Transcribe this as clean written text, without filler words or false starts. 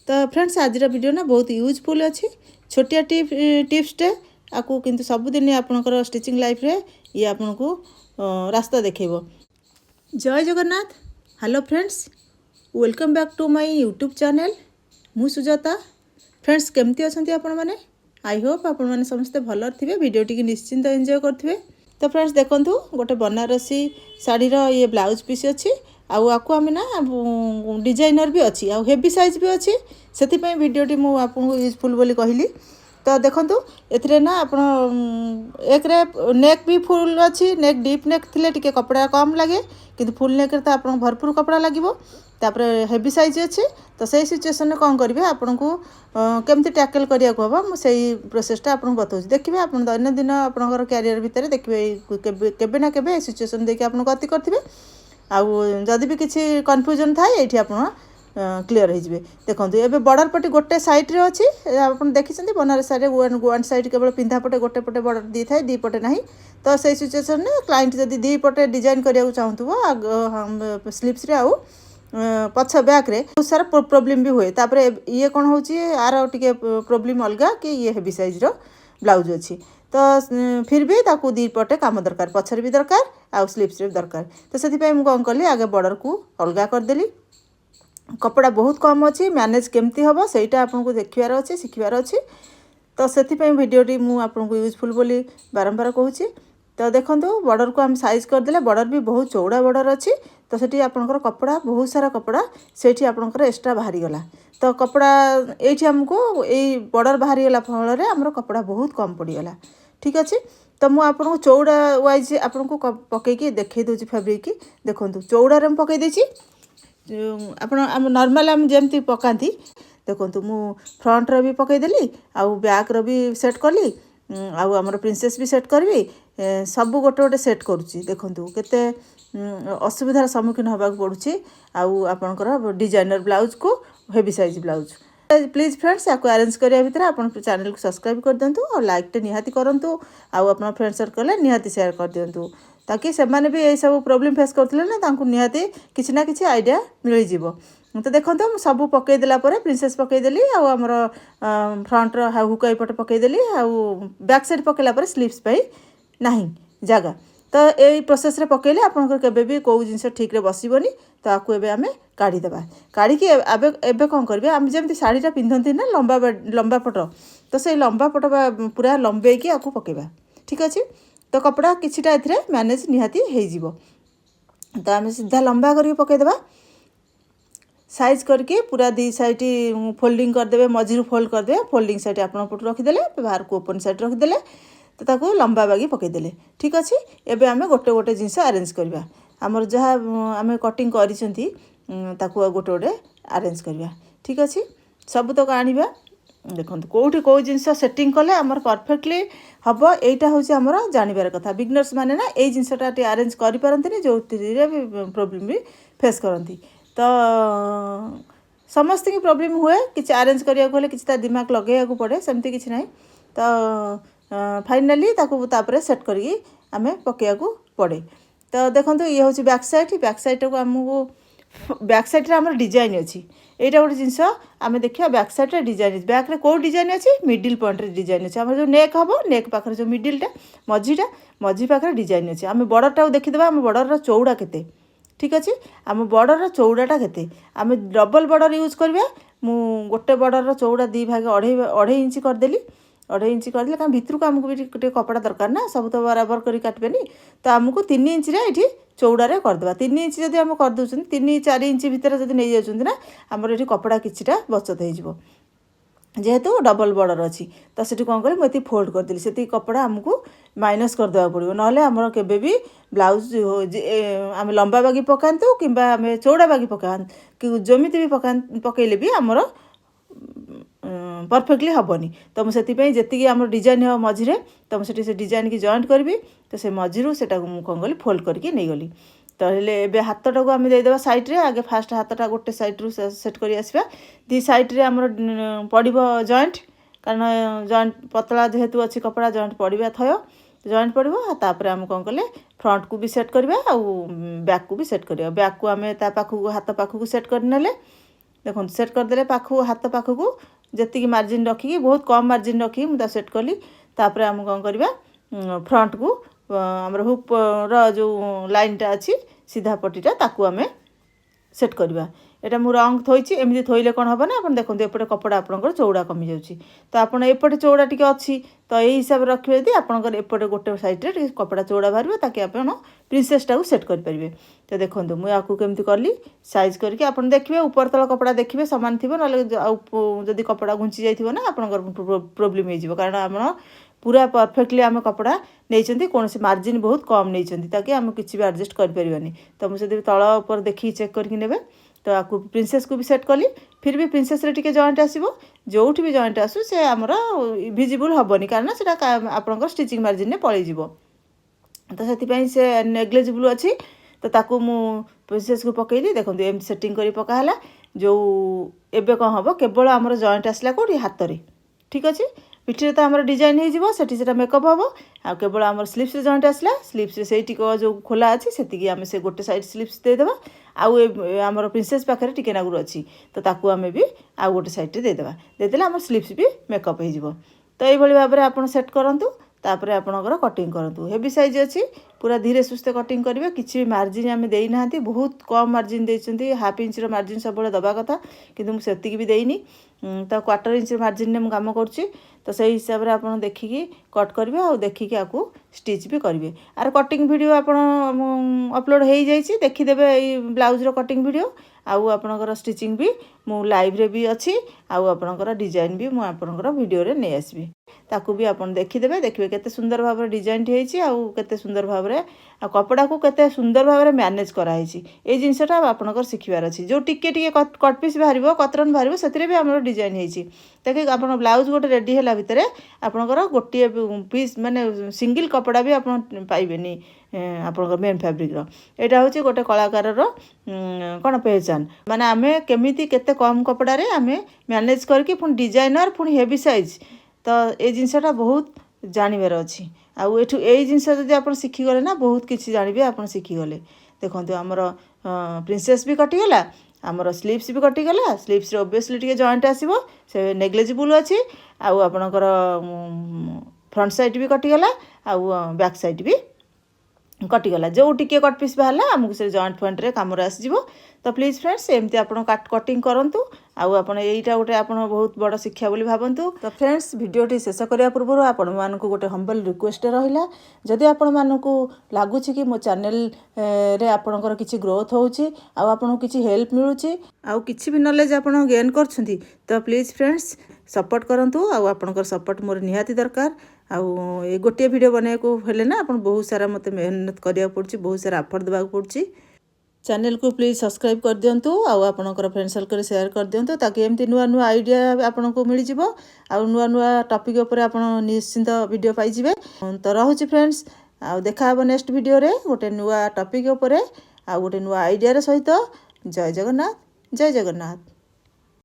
तो फ्रेंड्स आज वीडियो ना बहुत यूजफुल अच्छी छोटिया टिप्सटे आपको किंतु सबुदिन आपणकर स्टिचिंग लाइफ रे ये आपन को रास्ता देखेब। जय Jagannath. Hello friends, welcome back to my YouTube channel. मु सुजाता। फ्रेंड्स केमती अच्छा आपण मैंने आई होप आपण मैंने समस्ते भल थे। भिडियो निश्चिंत एंजॉय करेंगे। तो फ्रेंड्स देखूँ गोटे बनारसी शाढ़ीर ये ब्लाउज पीस अच्छी आपको आम ना डिजाइनर भी अच्छी आ हेवी साइज भी अच्छी से भिडियोटी मुझे यूजफुल बोली कहली। तो देखूँ ए ना आप एक नेक भी फुल अच्छी नेक डीप नेक थिले टिके कपड़ा कम लगे किंतु फुल नेक तो आप भरपूर कपड़ा लगे तापर हेवी साइज अच्छी। तो सही सिचुएसन कौन करेंगे आपन को केमती टैकल करिया को हम से प्रोसेसटा आपन बताऊँ। देखिए आप दैनंदिन आपंकर क्यारियर भितर देखिए केबे ना केबे सिचुएसन देखिए आप गति करेंगे। आदि भी किसी कन्फ्यूजन थाए ये आप क्लीयर हो जाए। देखो ये बॉर्डर पट्टी गोटे साइड रे अच्छी आप देखी बनारस साइड वन साइड केवल पिंधा पटे गोटे पटे बॉर्डर दी थाए दी पटे ना। तो सही सिचुएसन में क्लाइंट जब दी पटे डिजाइन करा चाहूँ स्लीव्स रे आउ पछ बैक रे बहुत सारा प्रोब्लेम भी हुए। तापर ये कौन हो आर टे प्रोब्लेम अलग कि ये हेवी साइज रो ब्लाउज अच्छी। तो फिर भी ताकू दी पटे काम दरकार पछर भी दरकार आ स्लीव्स रे दरकार। तो से कौन कली आगे बॉर्डर को अलग करदेली। कपड़ा बहुत कम अच्छी मैनेज केमती हम सहीटा आपको देखार अच्छे शिखबार अच्छे। तो से भिडियोटी मुझे यूजफुल बोली बारंबार कहूँ। तो देखो बॉर्डर को आम साइज करदे बॉर्डर भी बहुत चौड़ा बॉर्डर अच्छी। तो सेठी आपनकर कपड़ा बहुत सारा कपड़ा सेठी आपनकर एक्स्ट्रा बाहरी गला। तो कपड़ा ये आमको यही बॉर्डर बाहरी गला फल आमर कपड़ा बहुत कम पड़गला। ठीक अच्छे। तो मुझे आपको चौड़ा वाइज आपको पकईकि देखई दूसरी फैब्रिक देखो चौड़ारे पकई देछि आप नॉर्मल आम जमती पकाती। देखो मु फ्रंट रो भी पकईदेली आउ बैक रो भी सेट कली आमर प्रिंसेस भी सेट करी सब गोटे गोटे सेट करुच्ची। देखो केते असुविधार सम्मुखीन होगा पड़ुछि आपणकर डिजाइनर ब्लाउज को heavy size blouse. Please friends या अरेंज करिया भितर आपन चैनल को सब्सक्राइब कर दिंतु और लाइक टे निहाती करंतु आपन फ्रेंड सर्कल निहाती शेयर कर दिंतु ताकि से माने भी यही सब प्रॉब्लम फेस करथिले ना तांकु निहाती किछि ना किछि आइडिया मिल जिवो। तो देखो सब पकई देला परे प्रिंसेस पकई देली आमर फ्रंट रो हुक एपटे पकई देली बैक साइड पकेला परे स्लीव्स पाई नहीं जगह। तो यही प्रोसेस रे पकेले आपनकर केबे भी कोउ जिंस ठीक रे बसिबोनी। तो आपको एबे आमे काढ़ी देबा काढ़ी कि एबे कोन करबे आम जेमति साड़ीटा पिंधंती ना लंबा लंबा पट। तो से लंबा पट पूरा लंबे की आपको पकेबा। ठीक अच्छे। तो कपड़ा किछिटा एथरे मैनेज निहाती हो जिवो। तो आम सीधा लंबा करके पकईदेबा साइज करके पूरा दी साइड फोल्डिंग करदे मझी फोल्ड करदे फोल्डिंग साइड आप पट रखीदे बाहर को ओपन साइड रखीदे तो ताको लंबा बागी पकईदेले। ठीक अच्छे। एबे आमे गोटे गोटे जिनस अरेंज करवा आमर जहाँ आम कटिंग करिसेंती ताको गोटे गोटे अरेंज करवा। ठीक अच्छे। सब तक आनिबा देखो कौटी कौ जिनस सेटिंग कले आमर परफेक्टली हम यहाँ हूँ आमर जानवर कथा बिगनर्स माने ना यही जिनसटा अरेंज करें जो प्रोब्लेम भी फेस करती। तो समस्त की प्रोब्लेम हुए किसी अरेंज करने किसी दिमाग लगे पड़े सेमती किसी ना। तो फाइनाली तापर सेट करी आमे पकड़ा पड़े। तो देखो ये हूँ बैक साइड को आमको बैक साइड आम डिजाइन अच्छी यहाँ गोटे जिनस आम देखा बैक साइड डिजाइन बैक कौ डिजाइन अच्छी मिडिल पॉइंट डिजाइन अच्छी आम जो नेक हम नेक पाखे जो मिडिलटा मझी पाखे डिजाइन अच्छी आम बॉर्डरटा देखीदे आम बॉर्डर चौड़ा केते। ठीक अच्छे। आम बॉर्डर चौड़ाटा केते आम डबल बॉर्डर यूज करवा मु गोटे बॉर्डर चौड़ा दी भाग अढ़े इंच करदेली अढ़े इंच करदे क्या भितर को आमको भी कपड़ा दरकार ना सब तो बराबर कर काटबेनी। तो आमको 3 इंच ये चौड़ारे करदे 3 इंच जब आम करदे 3-4 इंच भितर जब नहीं जाऊँ ना आमर ये कपड़ा किछिटा बचत हो जेहेतु डबल बॉर्डर अच्छी। तो से कौन करी मुझे फोल्ड करदेली से कपड़ा आमको माइनस करदेवा पड़ो ना आमर केबे भी ब्लाउज आम लंबा बागी पकातु कि आम चौड़ा बागी पका कि जमी भी पकईले भी आमर परफेक्टली हेनी। तो मुझे जी आम डिजाइन हो मझे तो मुझे से डिजाइन की जॉइंट करी तो से मझीरू से कौन कली फोल्ड करके नहीं गली। तो ये हाथटा को आम देदेबा साइड रे आगे फास्ट हाथटा गोटे साइड रू सेट कर आसवा दी साइड रे आमर पड़ो जॉइंट कारण जॉइंट पतला जेहेतु अच्छी कपड़ा जॉइंट पड़ा थय जॉइंट पड़ो तापर आम कौन कले फ्रंट को भी सेट करवा बैक को भी सेट करवा बैक को आम पाखक हाथ पाखक सेट कर देखो सेट करदे पाखु हाथ पाखक जी मार्जिन रखिकी बहुत कम मार्जिन रखिकी मुझे सेट कली तापर आम कौन करवा फ्रंट को आमर हुक जो लाइनटा अच्छी सीधा पट्टीटा ताकू आम सेट करवा एटा मु रंग थोइची एमती थोइले कौन हम ना आप देखो एपटे कपड़ा आपंकर चौड़ा कमी जाऊँगी तो आप एपटे चौड़ा टी अच्छी तो यही हिसाब से रखिए यदि आपंकर एपटे गोटे सैड्रे कपड़ा चौड़ा बाहर ताकि आप प्रिंसेसटा को सेट करेंगे तो देखो मुझे केमती कली साइज करके आप देखिए ऊपर तल कपड़ा देखिए सामान थी ना जदि कपड़ा घुंची जाइए ना आपंकर प्रोब्लेम हो कारण आप पूरा परफेक्टली आम कपड़ा नहीं कौन से मार्जिन बहुत कम नहीं ताकि आम किसी भी एडजस्ट करें तो मुझे तल ऊपर देखिए चेक करके नेबे तो आपको प्रिंसेस को भी सेट कली फिर भी प्रिंसेस रे टिके जॉइंट आसीबो जोठी भी जॉइंट आसु से हमर विजिबल हबनी कारण सेटा आपनकर स्टिचिंग मार्जिन ने पळै जिवो तो से से नेग्लेजिबल अच्छी तो ताकू मु प्रिंसेस को पकईली देखो एम सेटिंग करी पकाला जो एबे कौन हम केवल आमर जॉइंट आसला कौटी हाथ रे ठीक अच्छे पिठी तो आम डिजाइन हो से मेकअप हम आ केवल आम स्लीव्स जॉइंट आसला स्लीव्स से जो खोला अच्छी से आम से गोटे साइड स्लीव्स देदेबा आमर प्रिंसेस पाखे टिके नागुर अच्छी तो ताकू आम भी आउ गोटे साइड देदेला आम स्लीव्स भी मेकअप हो तो ये भाव में आप सेट करूँ तापर आपणकर कटिंग करूँ हेवी साइज अच्छी पूरा धीरे सुस्थे कटिंग करेंगे किसी भी मार्जिन आम देना बहुत कम मार्जिन देते हाफ इंच मार्जिन सब दबा कथा किंतु मुझे भी देनी तो क्वार्टर इंच मार्जिन ने काम करुँची तो सही हिसाब से आप देखिकी कट करेंगे और देखिकी आपको स्टिच भी करेंगे आर कटिंग वीडियो आप अपलोड हो जाइए देखीदे ब्लाउजर कटिंग वीडियो आउ आपणकर स्टिचिंग भी मु लाइव रे भी अच्छी आउ आपणकर डिजाइन भी मु आपणकर वीडियो रे नै आसबी ताकू भी आप देखीदे देखिए केते सुंदर भाव में डिजाइन होती आउ केते सुंदर भाव में कपड़ा को केते सुंदर भाव में मैनेज कराई ये जिनसटा आपणकर शिखबार अच्छी जो टिके टिके कट पीस बाहर कतरन बाहर से भी आम डिजाइन होती देखिए आप ब्लाउज गोटे रेडी है भितर आपणकर गोटे पीस माने सिंगल कपड़ा भी आप पाइबेनी आपणकर मेन फैब्रिक यहाँ हूँ गोटे कलाकार कौन पहचान माने आमे केमिति केते कम कपड़ा रे आमे मैनेज करके पुणी डिजाइनर पुणी हेवी साइज तो ये जिनसटा बहुत जानवर अच्छी आउ एठू यही जिनस जब आप शिखीगले ना बहुत किसी जानवे आप शिखीगले देखो आमर प्रिंसेस भी कटिगला आमर स्लीव्स भी कटिगला स्लीव्स ओबियसली टिके जॉइंट आसीबो से नेग्लेजिबल अच्छी आउ आपणकर फ्रंट साइड भी कटिगला आउ बैक साइड भी कटिगला जो टिके कट पीस बाहर आमको से जॉइंट फॉइंट रे काम आसजिवो तो प्लीज फ्रेंड्स एमती आप कटिंग करूँ आउ आपटा गोटे आप बहुत बड़ शिक्षा बोली भावतु तो फ्रेंड्स भिडियोटी शेष करने पूर्व आपण मानक गोटे हम्बल रिक्वेस्ट रहा जदि आपण मानक लगुच कि मो चैनल रे आपणकर किसी ग्रोथ होउची आउ आपन किसी हेल्प मिलूची आउ किसी भी नॉलेज आप गेन कर तो प्लीज फ्रेंड्स सपोर्ट करूँ आउ आपणकर सपोर्ट मोर निहाती दरकार आउ ये गोटे वीडियो बनने को हेले ना आप बहुत सारा मत मेहनत करिया पड़ुची बहुत सारा एफर्ट देवा पड़ुची चैनल को प्लीज सब्सक्राइब कर दिंतु आउ आपणकर फ्रेंड सर्कल शेयर कर दिंतु ताकि एमती नुआ नुआ आइडिया आपन को मिल जिवो आउ नुआ नुआ टॉपिक ऊपर आप निश्चिंत वीडियो पाई जिवे तो रहुची फ्रेंड्स आउ देखा हबो नेक्स्ट वीडियो रे गोटे नुआ टॉपिक ऊपर आउ गोटे नुआ आइडिया रे सहित जय जगन्नाथ जय जगन्नाथ।